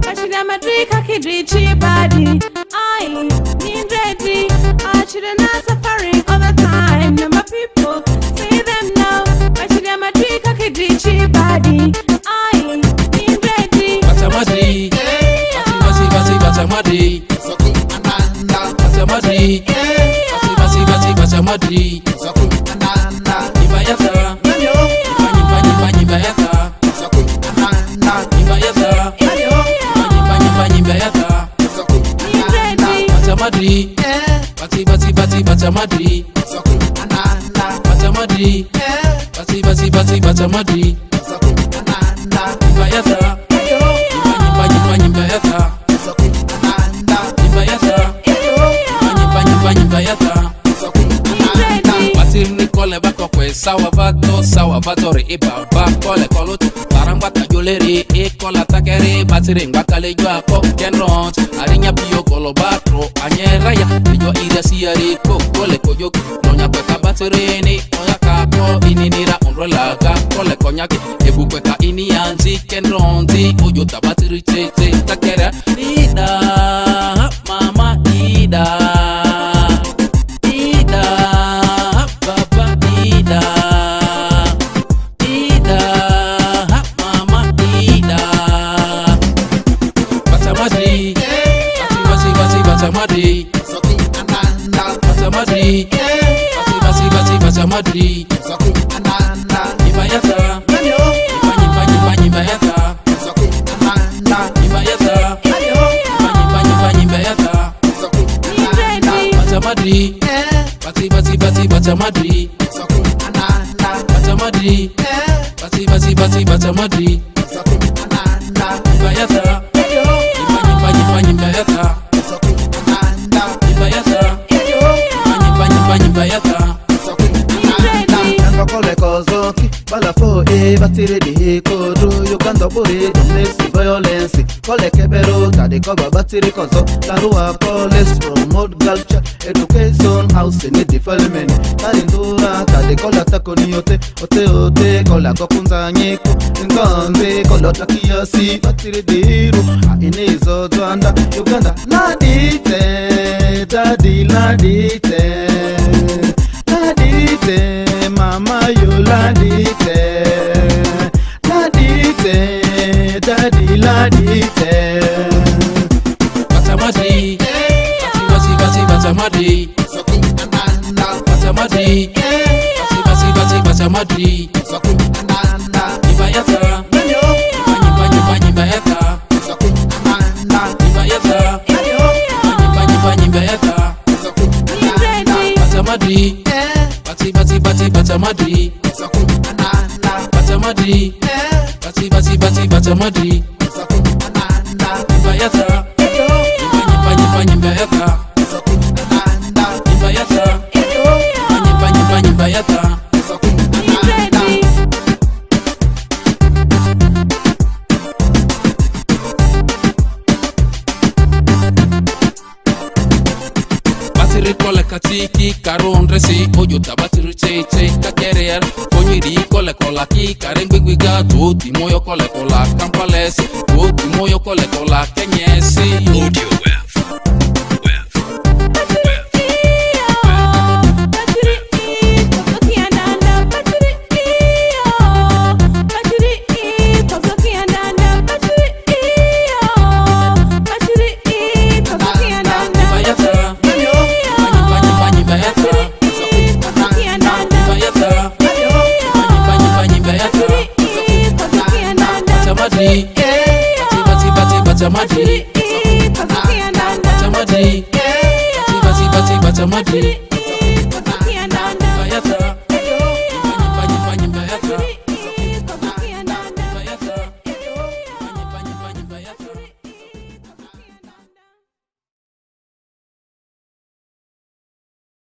Ashira Madrid kakidrichi body. I need ready. Ashira na suffering all the time. Number people say them now. Ashira Madrid kakidrichi body. I need ready. Batamadi, Batamadi, Batamadi, Batamadi, Ibayata, Ibayata, Ibayata, Batamadi, Batamadi, Batamadi, Batamadi, Ibayata, Sawa vatori iba ba kole kolot barang bata joleri e kola takere batiri ngakale jo ako genront arinya bio kolo batro anyera ya jo ida siari ko kole koyo nonya kweka batiri ni nonya kapo ininira umbrella ga kole konyaki ebu kweka ini anzi genronti ojo tabatiri tete takere ida mama ida Batamadi, Batamadi, Batamadi, Ibayata, Ibayata, Ibayata, Ibayata, Batamadi, Batamadi, Batamadi, Batamadi, Ibayata, Ibayata. Kole kozoki balafo batire di kodo Uganda bore domestic violence kole kebero tade koba batire kozo larua police promote culture education house and development tarindura tade kola takoni ote kola kokunza nyeko ngonze kola takiasi batire diru inezo zwanda Uganda ladite tadi ladite mama yo ladite daddy ladite Batamadi, Batamadi, Batamadi, Batamadi, Ibayata, Ibayata, Ibayata, Ibayata, Batamadi, Batamadi, Batamadi, Batamadi, Ibayata, Ibayata, Ibayata, Kole katiki karon resi ojo tabatiri cheche kakerer konyiri kole kola ki karengwi gato ti moyo kole kola kampales o ti moyo kole kola kenyesi audio Batamadi, Batamadi, Batamadi,